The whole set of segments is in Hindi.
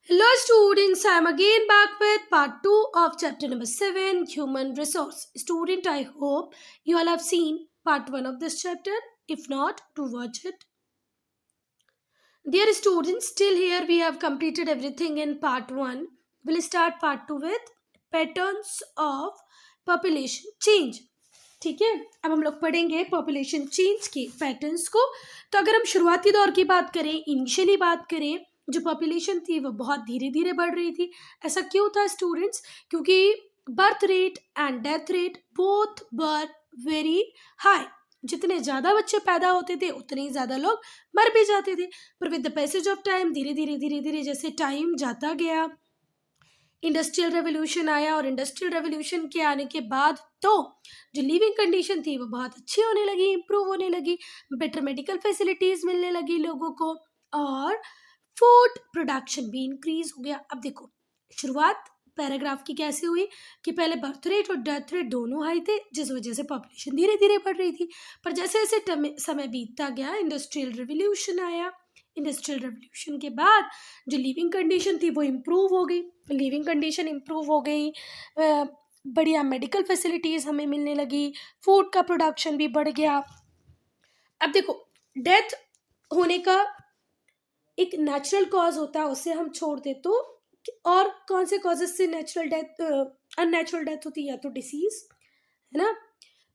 Hello students, I am again back with part 2 of chapter number 7, Human Resource. Student, I hope you all have seen part 1 of this chapter. If not, to watch it. Dear students, still here we have completed everything in part 1. We'll start part 2 with patterns of population change. ठीक है, अब हम लोग पढ़ेंगे पॉपुलेशन चेंज के पैटर्न्स को. तो अगर हम शुरुआती दौर की बात करें, इनिशियली बात करें, जो पॉपुलेशन थी वो बहुत धीरे धीरे बढ़ रही थी. ऐसा क्यों था स्टूडेंट्स? क्योंकि birth rate and death rate both were very high. जितने ज़्यादा बच्चे पैदा होते थे उतने ही ज़्यादा लोग मर भी जाते थे. पर with the passage of time धीरे धीरे जैसे टाइम जाता गया, इंडस्ट्रियल रेवोल्यूशन आया और इंडस्ट्रियल रेवोल्यूशन के आने के बाद तो जो लिविंग कंडीशन थी वो बहुत अच्छी होने लगी, इम्प्रूव होने लगी, बेटर मेडिकल फैसिलिटीज़ मिलने लगी लोगों को और फूड प्रोडक्शन भी इंक्रीज हो गया. अब देखो शुरुआत पैराग्राफ की कैसे हुई कि पहले बर्थ रेट और डेथ रेट दोनों हाई थे, जिस वजह से पॉपुलेशन धीरे धीरे बढ़ रही थी. पर जैसे जैसे समय बीतता गया, इंडस्ट्रियल रेवोल्यूशन आया. इंडस्ट्रियल रेवोल्यूशन के बाद जो लिविंग कंडीशन थी वो इम्प्रूव हो गई. लिविंग कंडीशन इम्प्रूव हो गई, बढ़िया मेडिकल फैसिलिटीज़ हमें मिलने लगी, फूड का प्रोडक्शन भी बढ़ गया. अब देखो डेथ होने का एक नेचुरल कॉज होता है, उसे हम छोड़ दे तो और कौन से कॉजेस से नेचुरल डेथ अननेचुरल डेथ होती है? या तो डिसीज है ना,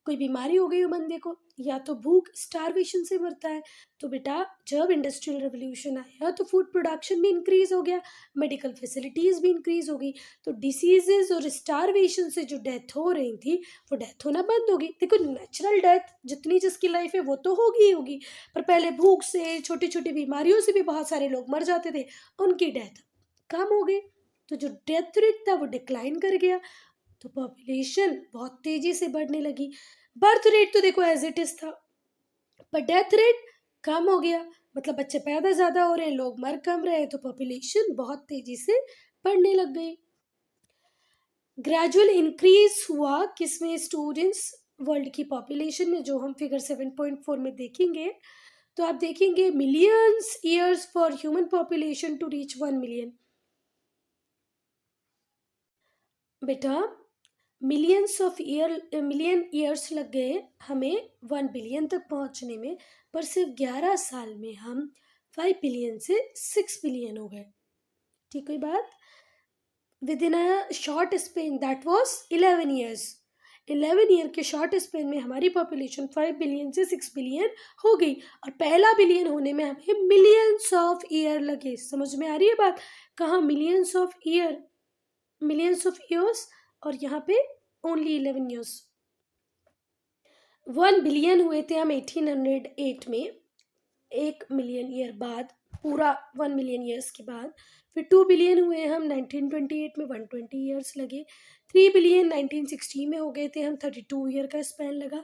कोई बीमारी हो गई हो बंदे को, या तो भूख स्टारवेशन से मरता है. तो बेटा जब इंडस्ट्रियल रेवोल्यूशन आया तो फूड प्रोडक्शन भी इंक्रीज हो गया, मेडिकल फैसिलिटीज़ भी इंक्रीज हो गई. तो डिसीजेज और स्टारवेशन से जो डेथ हो रही थी वो डेथ होना बंद हो गई. देखो नेचुरल डेथ जितनी जिसकी लाइफ है वो तो होगी ही होगी, पर पहले भूख से, छोटी छोटी बीमारियों से भी बहुत सारे लोग मर जाते थे, उनकी डेथ कम हो गई. तो जो डेथ रेट था वो डिक्लाइन कर गया, तो पॉपुलेशन बहुत तेजी से बढ़ने लगी. बर्थ रेट तो देखो एज इट इज था, पर डेथ रेट कम हो गया, मतलब बच्चे पैदा ज़्यादा हो रहे हैं, लोग मर कम रहे हैं, तो पॉपुलेशन बहुत तेजी से बढ़ने लग गई. ग्रेजुअल इंक्रीज हुआ किसमें स्टूडेंट्स? वर्ल्ड की पॉपुलेशन में, जो हम फिगर 7.4 में देखेंगे. तो आप देखेंगे millions years for human population to reach 1 million. बेटा मिलियन ईयर्स लग गए हमें 1 बिलियन तक पहुंचने में, पर सिर्फ 11 साल में हम 5 बिलियन से 6 बिलियन हो गए. ठीक है बात? With in a short Spain that was 11 years. 11 year के शॉर्ट स्पेन में हमारी पॉपुलेशन 5 बिलियन से 6 बिलियन हो गई, और पहला बिलियन होने में हमें मिलियंस ऑफ ईयर लगे. समझ में आ रही है बात? कहाँ millions of year, millions of years, और यहाँ पे ओनली 11 ईयर्स. 1 बिलियन हुए थे हम 1808 में, 1 मिलियन ईयर बाद, पूरा 1 मिलियन ईयर्स के बाद. फिर 2 बिलियन हुए हम 1928 में, 120 ईयर्स लगे. 3 बिलियन 1960 में हो गए थे हम, 32 ईयर का स्पैन लगा.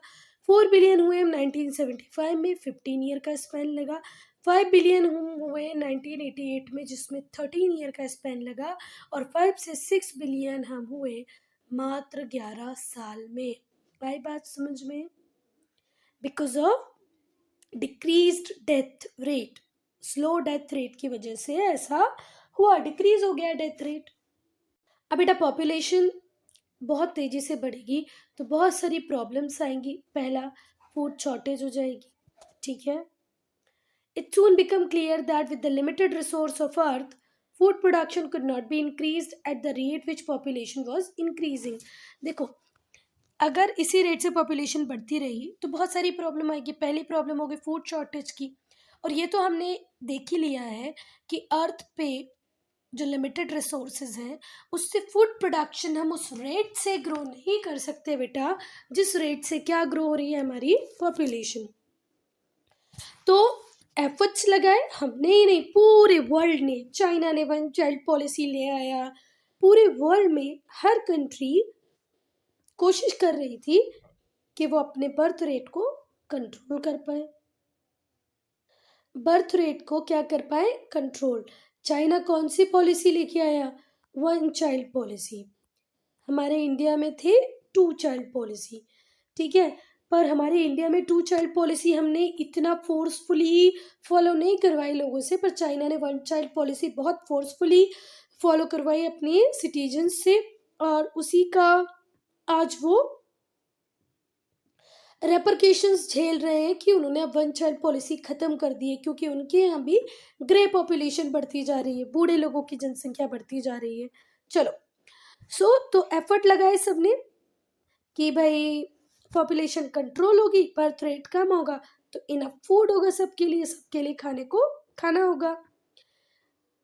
4 बिलियन हुए हम 1975 में, 15 ईयर का स्पैन लगा. 5 बिलियन हम हुए 1988 में, जिसमें 13 ईयर का स्पैन लगा. और 5 से 6 बिलियन हम हुए मात्र 11 साल में. आई बात समझ में? Because of decreased death rate, slow death rate की वजह से ऐसा हुआ, डिक्रीज हो गया डेथ रेट. अब बेटा पॉपुलेशन बहुत तेजी से बढ़ेगी तो बहुत सारी प्रॉब्लम्स आएंगी. पहला, फूड शॉर्टेज हो जाएगी. ठीक है. It soon became clear that with the limited resource of earth, food production could not be increased at the rate which population was increasing. देखो अगर इसी रेट से पॉपुलेशन बढ़ती रही तो बहुत सारी प्रॉब्लम आएगी. पहली प्रॉब्लम होगी फूड शॉर्टेज की, और ये तो हमने देख ही लिया है कि अर्थ पे जो लिमिटेड रिसोर्सेज हैं उससे फूड प्रोडक्शन हम उस रेट से ग्रो नहीं कर सकते बेटा, जिस रेट से क्या ग्रो हो रही है हमारी पॉपुलेशन. तो एफर्ट्स लगाए हमने ही नहीं, पूरे वर्ल्ड ने. चाइना ने 1 चाइल्ड पॉलिसी ले आया, पूरे वर्ल्ड में हर कंट्री कोशिश कर रही थी कि वो अपने बर्थ रेट को कंट्रोल कर पाए. बर्थ रेट को क्या कर पाए? कंट्रोल. चाइना कौन सी पॉलिसी लेके आया? 1 चाइल्ड पॉलिसी. हमारे इंडिया में थे 2 चाइल्ड पॉलिसी. ठीक है. पर हमारे इंडिया में 2 चाइल्ड पॉलिसी हमने इतना फोर्सफुली फॉलो नहीं करवाई लोगों से, पर चाइना ने 1 चाइल्ड पॉलिसी बहुत फोर्सफुली फॉलो करवाई अपने सिटीजन्स से, और उसी का आज वो रेपरकेशंस झेल रहे हैं कि उन्होंने अब 1 चाइल्ड पॉलिसी खत्म कर दी है, क्योंकि उनके यहाँ भी ग्रे पॉपुलेशन बढ़ती जा रही है, बूढ़े लोगों की जनसंख्या बढ़ती जा रही है। चलो, तो एफर्ट लगाए सबने कि भाई पॉपुलेशन कंट्रोल होगी, बर्थ रेट कम होगा, तो इनफ फूड होगा सबके लिए खाने को खाना होगा।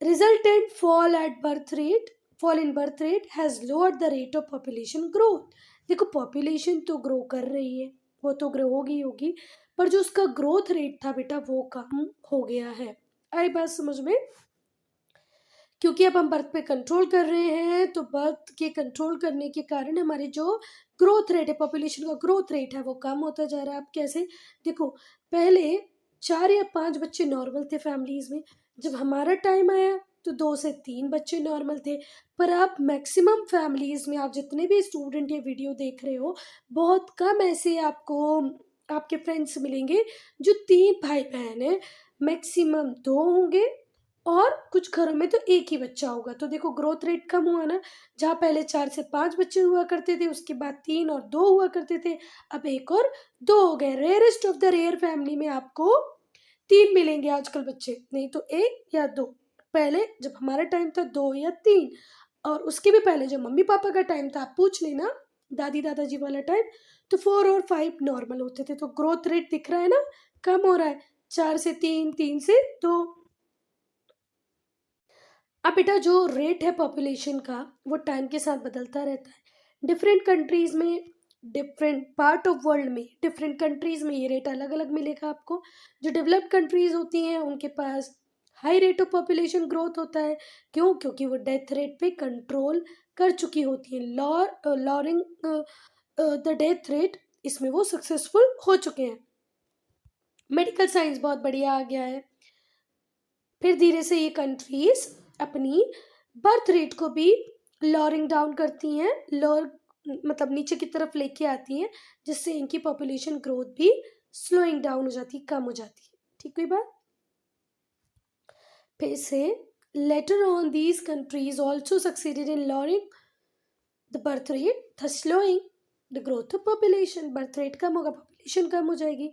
Resultant fall in birth rate has lowered the rate of population growth. देखो पॉपुलेशन तो ग्रो कर रही है, वो तो ग्रो होगी, पर जो उसका ग्रोथ रेट था बेटा वो कम हो गया है। आई बात समझ में? क्योंकि अब हम बर्थ पे कंट्रोल कर रहे हैं, तो बर्थ के कंट्रोल करने के कारण हमारे जो ग्रोथ रेट है, पॉपुलेशन का ग्रोथ रेट है, वो कम होता जा रहा है। अब कैसे? देखो, पहले 4 या 5 बच्चे नॉर्मल थे फैमिलीज में, जब हमारा टाइम आया तो 2 से 3 बच्चे नॉर्मल थे, पर अब मैक्सिमम फैमिलीज में आप जितने भी स्टूडेंट ये वीडियो देख रहे हो, बहुत कम ऐसे आपको आपके फ्रेंड्स मिलेंगे जो 3 भाई बहन हैं, मैक्सिमम 2 होंगे, और कुछ घरों में तो 1 ही बच्चा होगा। तो देखो ग्रोथ रेट कम हुआ ना, जहाँ पहले 4 से 5 बच्चे हुआ करते थे, उसके बाद 3 और 2 हुआ करते थे, अब 1 और 2 हो गए। Rarest of the rare family में आपको 3 मिलेंगे आजकल बच्चे, नहीं तो 1 या 2। पहले जब हमारा टाइम था 2 या 3, और उसके भी पहले जो मम्मी पापा का टाइम था, आप पूछ लेना दादी दादाजी वाला टाइम, तो 4 और 5 नॉर्मल होते थे। तो ग्रोथ रेट दिख रहा है ना, कम हो रहा है, 4 से 3, 3 से 2। अब बेटा जो रेट है पॉपुलेशन का, वो टाइम के साथ बदलता रहता है। डिफरेंट कंट्रीज में, डिफरेंट पार्ट ऑफ वर्ल्ड में, डिफरेंट कंट्रीज में ये रेट अलग अलग मिलेगा आपको। जो डेवलप्ड कंट्रीज होती हैं उनके पास high rate of population growth होता है। क्यों? क्योंकि वो डेथ रेट पे कंट्रोल कर चुकी होती है। लॉरिंग द डेथ रेट, इसमें वो सक्सेसफुल हो चुके हैं। मेडिकल साइंस बहुत बढ़िया आ गया है। फिर धीरे से ये कंट्रीज अपनी बर्थ रेट को भी लॉरिंग डाउन करती हैं, मतलब नीचे की तरफ लेके आती हैं, जिससे इनकी पॉपुलेशन ग्रोथ भी स्लोइंग डाउन हो जाती है, कम हो जाती है। ठीक हुई बात? फिर से later on these countries also succeeded in lowering the birth rate, thus slowing the growth of population. Birth rate कम होगा, पॉपुलेशन कम हो जाएगी।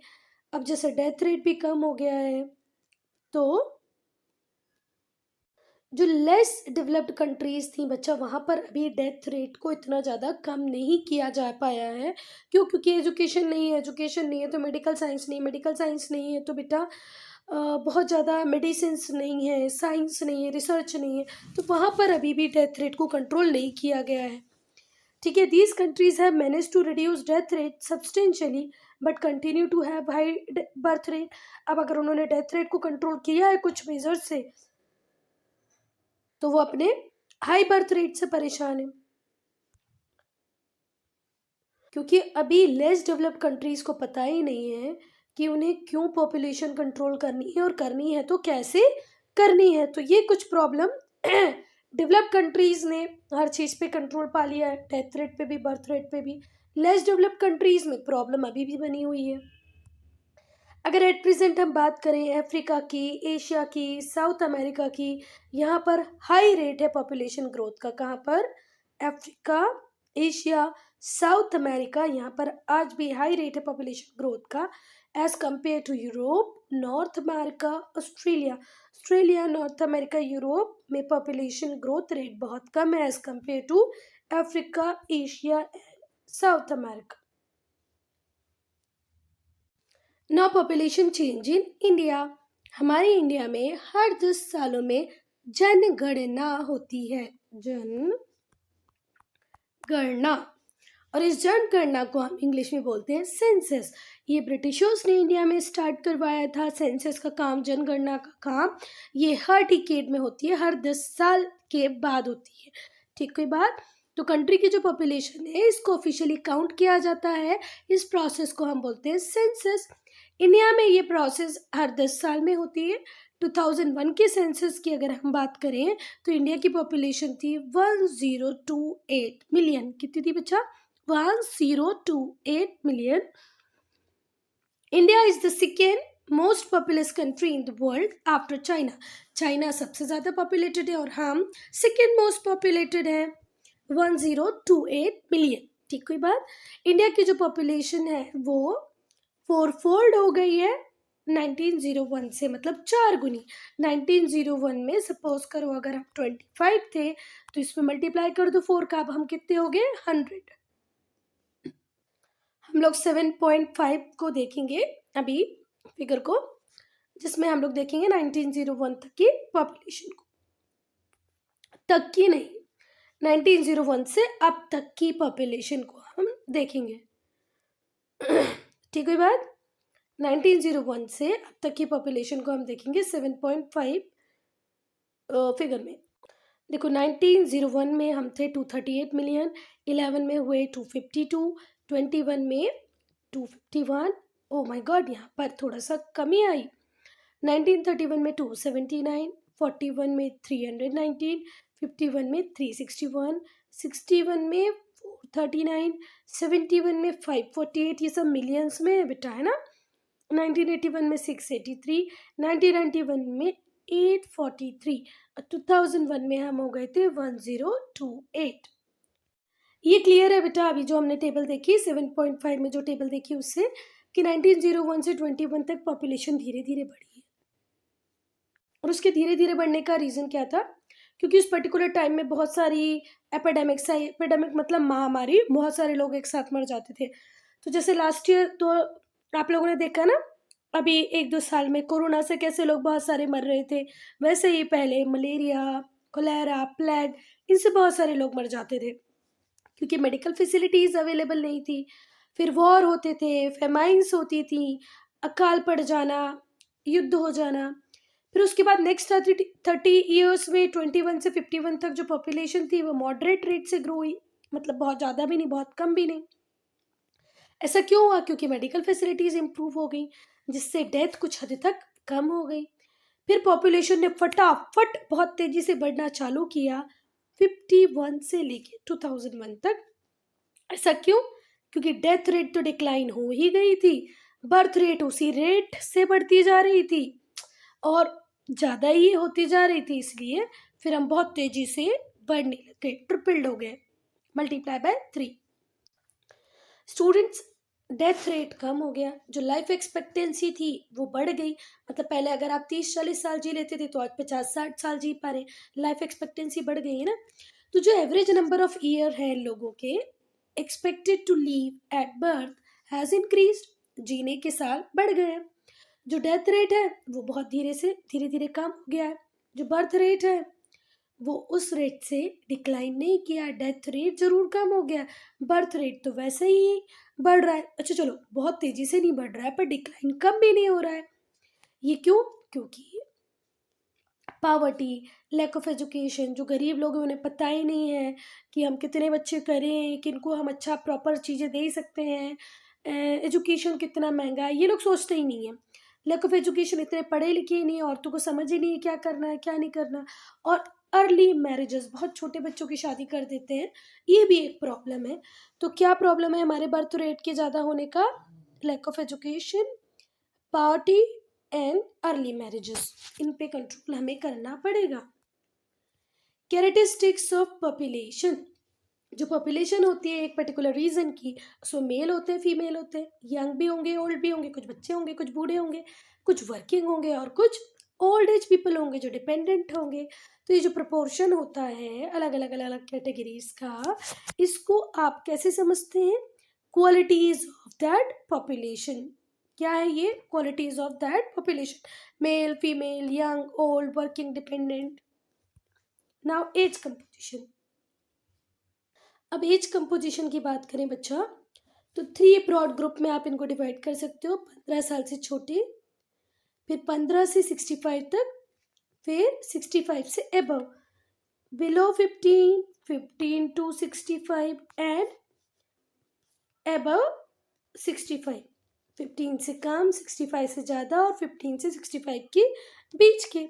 अब जैसे डेथ रेट भी कम हो गया है, तो जो लेस डेवलप्ड कंट्रीज थी बच्चा, वहाँ पर अभी डेथ रेट को इतना ज़्यादा कम नहीं किया जा पाया है। क्यों? क्योंकि एजुकेशन नहीं है तो मेडिकल साइंस नहीं है तो बेटा बहुत ज़्यादा मेडिसिन्स नहीं है, साइंस नहीं है, रिसर्च नहीं है, तो वहाँ पर अभी भी डेथ रेट को कंट्रोल नहीं किया गया है। ठीक है, these countries have manage to reduce death rate substantially but continue to have high birth rate. अब अगर उन्होंने डेथ रेट को कंट्रोल किया है कुछ मेजर से, तो वो अपने हाई बर्थ रेट से परेशान है। क्योंकि अभी लेस डेवलप्ड कंट्रीज को पता ही नहीं है कि उन्हें क्यों पॉपुलेशन कंट्रोल करनी है, और करनी है तो कैसे करनी है। तो ये कुछ प्रॉब्लम डेवलप्ड कंट्रीज ने हर चीज़ पे कंट्रोल पा लिया है, डेथ रेट पे भी, बर्थ रेट पे भी। लेस डेवलप्ड कंट्रीज में प्रॉब्लम अभी भी बनी हुई है। अगर एट प्रेजेंट हम बात करें अफ्रीका की, एशिया की, साउथ अमेरिका की, यहाँ पर हाई रेट है पॉपुलेशन ग्रोथ का। कहाँ पर? अफ्रीका, एशिया, साउथ अमेरिका, यहाँ पर आज भी हाई रेट है पॉपुलेशन ग्रोथ का, as compared to Europe, North America, Australia, North America, Europe में पॉपुलेशन ग्रोथ रेट बहुत कम है as compared to Africa, Asia, South America. Now population change in India. हमारे इंडिया में हर 10 सालों में जनगणना होती है, जनगणना, और इस जनगणना को हम इंग्लिश में बोलते हैं सेंसस। ये ब्रिटिशर्स ने इंडिया में स्टार्ट करवाया था सेंसस का काम, जनगणना का काम। ये हर डिकेड में होती है, हर 10 साल के बाद होती है। ठीक कोई बात? तो कंट्री की जो पॉपुलेशन है इसको ऑफिशियली काउंट किया जाता है, इस प्रोसेस को हम बोलते हैं सेंसस। इंडिया में ये प्रोसेस हर 10 साल में होती है। 2001 के सेंसस की अगर हम बात करें तो इंडिया की पॉपुलेशन थी 1028 मिलियन। कितनी थी बच्चा? 1028 million. India is the second most populous country in the world after China. China सबसे ज़्यादा पॉपुलेटेड है और हम सेकेंड मोस्ट पॉपुलेटेड है 1028 मिलियन। ठीक कोई बात। इंडिया की जो पॉपुलेशन है वो 4-fold हो गई है 1901 से, मतलब 4 गुनी। 1901 में सपोज करो अगर हम 25 थे तो इसमें मल्टीप्लाई कर दो 4 का, अब हम कितने हो गए 100। हम लोग 7.5 को देखेंगे अभी फिगर को, जिसमें हम लोग देखेंगे 1901 तक की पॉपुलेशन को, तक की नहीं, 1901 से अब तक की पॉपुलेशन को हम देखेंगे। ठीक है बात। 1901 से अब तक की पॉपुलेशन को हम देखेंगे 7.5 फिगर में। देखो 1901 में हम थे 238 मिलियन, 11 में हुए 252, 21 में 251। ओ माय गॉड, यहाँ पर थोड़ा सा कमी आई। 1931 में 279, 41 में 319, 51 में 361, 61 में 439, 71 में 548। ये सब मिलियंस में बेटा है ना। 1981 में 683, 1991 में 843 और 2001 में हम हो गए थे 1028। ये क्लियर है बेटा। अभी जो हमने टेबल देखी 7.5 में जो टेबल देखी उससे कि 1901 से 21 तक पॉपुलेशन धीरे धीरे बढ़ी है। और उसके धीरे धीरे बढ़ने का रीज़न क्या था? क्योंकि उस पर्टिकुलर टाइम में बहुत सारी एपिडेमिक्स आई। एपिडेमिक मतलब महामारी, बहुत सारे लोग एक साथ मर जाते थे। तो जैसे लास्ट ईयर तो आप लोगों ने देखा ना, अभी 1-2 साल में कोरोना से कैसे लोग बहुत सारे मर रहे थे, वैसे ही पहले मलेरिया, कोलेरा, प्लेग, इनसे बहुत सारे लोग मर जाते थे क्योंकि मेडिकल फैसिलिटीज़ अवेलेबल नहीं थी। फिर वॉर होते थे, फेमाइंस होती थी, अकाल पड़ जाना, युद्ध हो जाना। फिर उसके बाद नेक्स्ट 30 ईयर्स में 21 से 51 तक जो पॉपुलेशन थी वो मॉडरेट रेट से ग्रो हुई, मतलब बहुत ज़्यादा भी नहीं बहुत कम भी नहीं। ऐसा क्यों हुआ? क्योंकि मेडिकल फैसिलिटीज़ इम्प्रूव हो गई, जिससे डेथ कुछ हद तक कम हो गई। फिर पॉपुलेशन ने फटाफट बहुत तेज़ी से बढ़ना चालू किया 51 से लेके 2001 तक। ऐसा क्यों? क्योंकि डेथ रेट तो डिक्लाइन हो ही गई थी, बर्थ रेट उसी रेट से बढ़ती जा रही थी और ज़्यादा ही होती जा रही थी, इसलिए फिर हम बहुत तेज़ी से बढ़ने लगे, ट्रिपल्ड हो गए, multiply by 3। Students, death rate कम हो गया, जो लाइफ एक्सपेक्टेंसी थी वो बढ़ गई। मतलब पहले अगर आप 30-40 साल जी लेते थे तो आज 50-60 साल जी पा रहे, लाइफ एक्सपेक्टेंसी बढ़ गई है ना। तो जो एवरेज नंबर ऑफ ईयर है लोगों के expected to live at birth has increased, जीने के साल बढ़ गए हैं। जो डेथ रेट है वो बहुत धीरे धीरे कम हो गया है। जो बर्थ रेट है वो उस रेट से डिक्लाइन नहीं किया, डेथ रेट जरूर कम हो गया, बर्थ रेट तो वैसे ही बढ़ रहा है। अच्छा चलो, बहुत तेजी से नहीं बढ़ रहा है पर डिक्लाइन कम भी नहीं हो रहा है। ये क्यों? क्योंकि पावर्टी, लैक ऑफ एजुकेशन, जो गरीब लोग हैं उन्हें पता ही नहीं है कि हम कितने बच्चे करें, किनको हम अच्छा प्रॉपर चीज़ें दे सकते हैं, एजुकेशन कितना महंगा है, ये लोग सोचते ही नहीं है। लैक ऑफ एजुकेशन, इतने पढ़े लिखे ही नहीं, औरतों को समझ ही नहीं है क्या करना है क्या नहीं करना। और अर्ली मैरिजेस, बहुत छोटे बच्चों की शादी कर देते हैं, ये भी एक प्रॉब्लम है। तो क्या प्रॉब्लम है हमारे बर्थ रेट के ज़्यादा होने का? Lack of education, poverty and early marriages, इन पे कंट्रोल हमें करना पड़ेगा। कैरेक्टरिस्टिक्स ऑफ पॉपुलेशन, जो पॉपुलेशन होती है एक पर्टिकुलर रीजन की, उसमें मेल होते हैं फीमेल होते हैं, यंग भी होंगे ओल्ड भी होंगे, कुछ बच्चे होंगे कुछ बूढ़े होंगे, कुछ वर्किंग होंगे और कुछ ओल्ड एज पीपल होंगे जो डिपेंडेंट होंगे। तो ये जो प्रपोर्शन होता है अलग अलग कैटेगरीज का, इसको आप कैसे समझते हैं? Qualities of that population. क्या है ये? Qualities of that population, male female young old working dependent. Now age composition. अब एज कंपोजिशन की बात करें बच्चा, तो 3 ब्रॉड ग्रुप में आप इनको डिवाइड कर सकते हो। 15 साल से छोटे, फिर 15 से 65 तक, फिर 65 से above, below 15, 15 to 65 and above 65। 15 से कम, 65 से ज़्यादा और 15 से 65 के बीच के।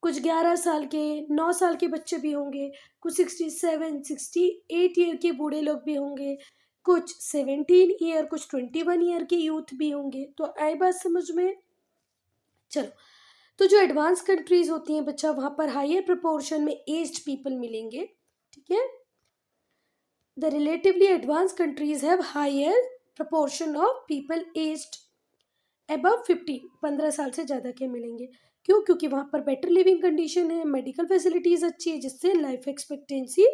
कुछ 11 साल के 9 साल के बच्चे भी होंगे, कुछ 67 68 ईयर के बूढ़े लोग भी होंगे, कुछ 17 ईयर, कुछ 21 ईयर के यूथ भी होंगे। तो आई बात समझ में? चलो, तो जो एडवांस कंट्रीज होती हैं बच्चा, वहां पर हायर प्रोपोर्शन में एज्ड पीपल मिलेंगे। ठीक है, the relatively advance countries have higher proportion of people aged above 15 साल से ज़्यादा के मिलेंगे। क्यों? क्योंकि वहाँ पर बेटर लिविंग कंडीशन है, मेडिकल फैसिलिटीज़ अच्छी है, जिससे लाइफ एक्सपेक्टेंसी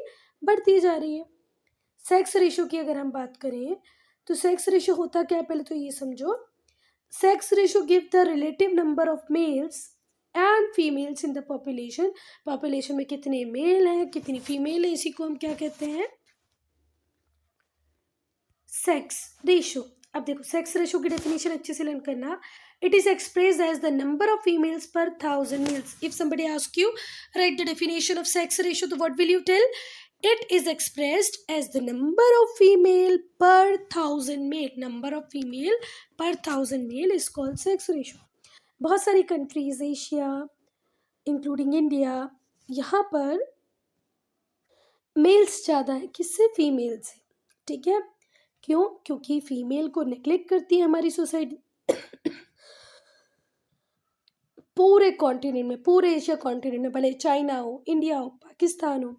बढ़ती जा रही है। सेक्स रेशो की अगर हम बात करें तो सेक्स रेशो होता क्या है, पहले तो ये समझो। Sex ratio give the relative number of males and females in the population. Population में कितने मेल हैं, कितनी फीमेल है, इसी को हम क्या कहते हैं? Sex ratio. अब देखो, सेक्स रेशो की डेफिनेशन अच्छे से लर्न करना। It is expressed as the number of females per 1000 males. If somebody ask you write the definition of sex ratio, तो what will you tell? It is expressed as the number of female per 1000 male. Number of female per 1000 male is called sex ratio. बहुत सारी कंट्रीज एशिया इंक्लूडिंग इंडिया, यहाँ पर मेल्स ज़्यादा है, किससे? फीमेल से। ठीक है, क्यों? क्योंकि फीमेल को नेग्लेक्ट करती है हमारी सोसाइटी। पूरे कॉन्टिनेंट में, पूरे एशिया कॉन्टिनेंट में, भले चाइना हो, इंडिया हो, पाकिस्तान हो,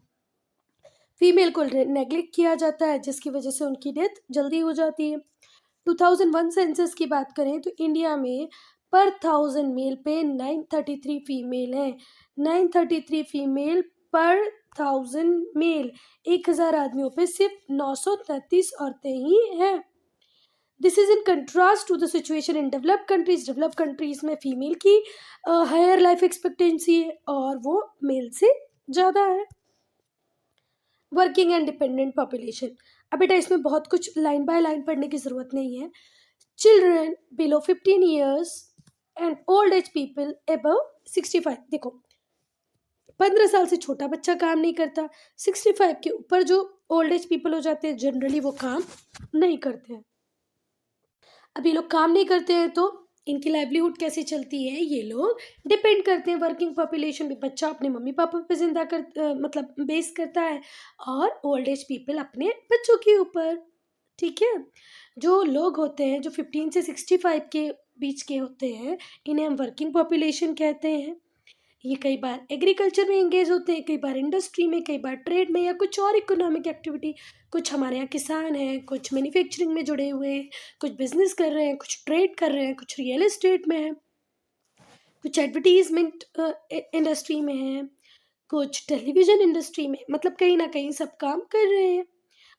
फीमेल को नेग्लेक्ट किया जाता है, जिसकी वजह से उनकी डेथ जल्दी हो जाती है। 2001 सेंसस की बात करें तो इंडिया में पर 1000 मेल पे 933 फीमेल है। 933 फीमेल पर 1000 मेल, 1000 आदमियों पे सिर्फ 933 औरतें ही हैं। This is in contrast to the situation in developed countries. Developed countries में फीमेल की हायर लाइफ एक्सपेक्टेंसी है और वो मेल से ज़्यादा है। Working and dependent population. अब बेटा इसमें बहुत कुछ लाइन बाय लाइन पढ़ने की ज़रूरत नहीं है। Children below 15 years and old age people above 65। देखो, 15 साल से छोटा बच्चा काम नहीं करता, 65 के ऊपर जो ओल्ड एज पीपल हो जाते हैं जनरली वो काम नहीं करते हैं। अब ये लोग काम नहीं करते हैं तो इनकी लाइवलीहुड कैसे चलती है? ये लोग डिपेंड करते हैं। वर्किंग पॉपुलेशन भी बच्चा अपने मम्मी पापा पे जिंदा मतलब बेस करता है, और ओल्ड एज पीपल अपने बच्चों के ऊपर। ठीक है, जो लोग होते हैं जो 15 से 65 के बीच के होते हैं, इन्हें हम वर्किंग पॉपुलेशन कहते हैं। ये कई बार एग्रीकल्चर में एंगेज होते हैं, कई बार इंडस्ट्री में, कई बार ट्रेड में या कुछ और इकोनॉमिक एक्टिविटी। कुछ हमारे यहाँ किसान हैं, कुछ मैन्युफैक्चरिंग में जुड़े हुए हैं, कुछ बिजनेस कर रहे हैं, कुछ ट्रेड कर रहे हैं, कुछ रियल एस्टेट में हैं, कुछ एडवर्टीजमेंट इंडस्ट्री में हैं, कुछ टेलीविज़न इंडस्ट्री में। मतलब कहीं ना कहीं सब काम कर रहे हैं।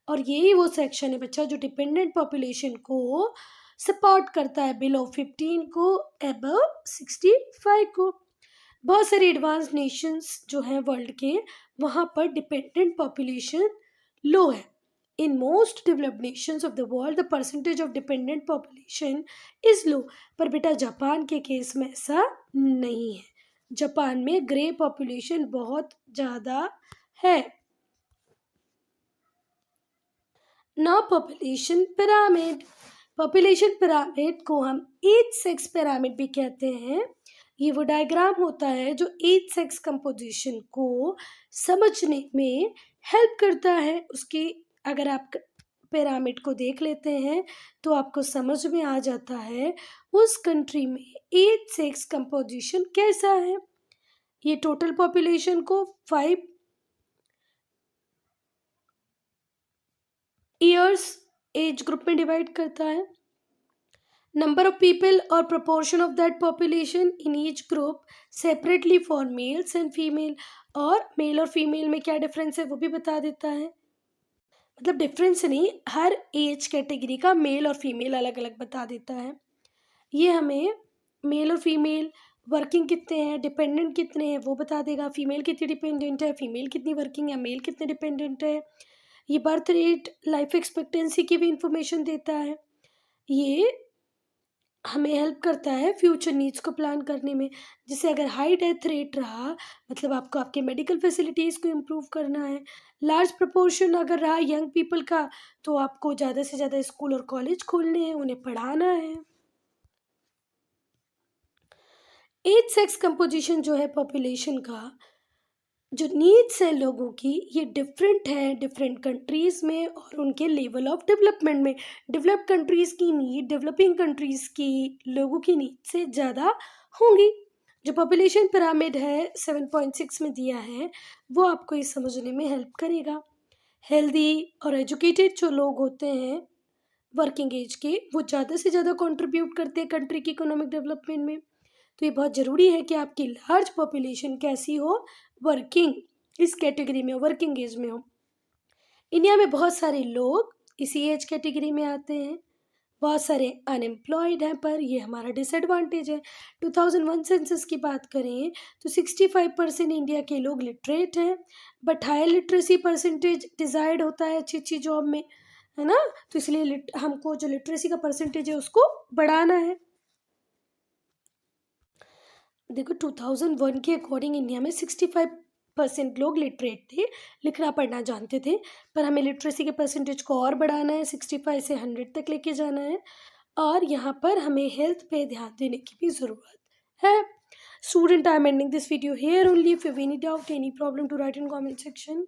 और यही वो सेक्शन है बच्चा जो डिपेंडेंट पॉपुलेशन को सपोर्ट करता है, बिलो 15 को अबव 65 को। बहुत सारे एडवांस नेशंस जो हैं वर्ल्ड के, वहाँ पर डिपेंडेंट पॉपुलेशन लो है। In most developed Nations of the world the percentage of dependent population is low. पर बेटा जापान के केस में ऐसा नहीं है। जापान में ग्रे पॉपुलेशन बहुत ज़्यादा है। Now population pyramid. Population pyramid को हम एज सेक्स पिरामिड भी कहते हैं। ये वो डायग्राम होता है जो एज सेक्स कंपोजिशन को समझने में हेल्प करता है। उसकी अगर आप पिरामिड को देख लेते हैं तो आपको समझ में आ जाता है उस कंट्री में एज सेक्स कंपोजिशन कैसा है। ये टोटल पॉपुलेशन को 5 ईयर्स एज ग्रुप में डिवाइड करता है। नंबर ऑफ पीपल और proportion of that population in each group separately for mails and female. और मेल और फीमेल में क्या डिफरेंस है वो भी बता देता है। मतलब डिफरेंस नहीं, हर एज कैटेगरी का मेल और फीमेल अलग अलग बता देता है। ये हमें मेल और फीमेल, वर्किंग कितने हैं, डिपेंडेंट कितने हैं वो बता देगा। फीमेल कितनी डिपेंडेंट है, फीमेल कितनी वर्किंग है, मेल कितने डिपेंडेंट है। ये बर्थ रेट, लाइफ एक्सपेक्टेंसी की भी इंफॉर्मेशन देता है। ये हमें हेल्प करता है फ्यूचर नीड्स को प्लान करने में। जैसे अगर हाई डेथ रेट रहा, मतलब आपको आपके मेडिकल फैसिलिटीज़ को इम्प्रूव करना है। लार्ज प्रोपोर्शन अगर रहा यंग पीपल का, तो आपको ज़्यादा से ज़्यादा स्कूल और कॉलेज खोलने हैं, उन्हें पढ़ाना है। एज सेक्स कंपोजिशन जो है पॉपुलेशन का, जो नीड्स हैं लोगों की ये डिफरेंट है डिफरेंट कंट्रीज़ में और उनके लेवल ऑफ डेवलपमेंट में। डेवलप्ड कंट्रीज़ की नीड डेवलपिंग कंट्रीज़ की लोगों की नीड से ज़्यादा होंगी। जो पॉपुलेशन पिरामिड है 7.6 में दिया है वो आपको ये समझने में हेल्प करेगा। हेल्दी और एजुकेटेड जो लोग होते हैं वर्किंग एज के वो ज़्यादा से ज़्यादा कंट्रीब्यूट करते हैं कंट्री की इकोनॉमिक डेवलपमेंट में। तो ये बहुत ज़रूरी है कि आपकी लार्ज पॉपुलेशन कैसी हो, वर्किंग इस कैटेगरी में हो, वर्किंग एज में हो। इंडिया में बहुत सारे लोग इसी एज कैटेगरी में आते हैं, बहुत सारे अनएम्प्लॉयड हैं, पर ये हमारा डिसएडवांटेज है। 2001 सेंसस की बात करें तो 65% इंडिया के लोग लिटरेट हैं, but higher literacy percentage desired होता है अच्छी अच्छी जॉब में, है ना। तो इसलिए हमको जो लिटरेसी का परसेंटेज है उसको बढ़ाना है। देखो 2001 के अकॉर्डिंग इंडिया में 65% लोग लिटरेट थे, लिखना पढ़ना जानते थे, पर हमें लिटरेसी के परसेंटेज को और बढ़ाना है, 65 से 100 तक लेके जाना है। और यहाँ पर हमें हेल्थ पे ध्यान देने की भी ज़रूरत है। Student, I am ending this video here only. If you have any doubt, any problem, to write in comment section.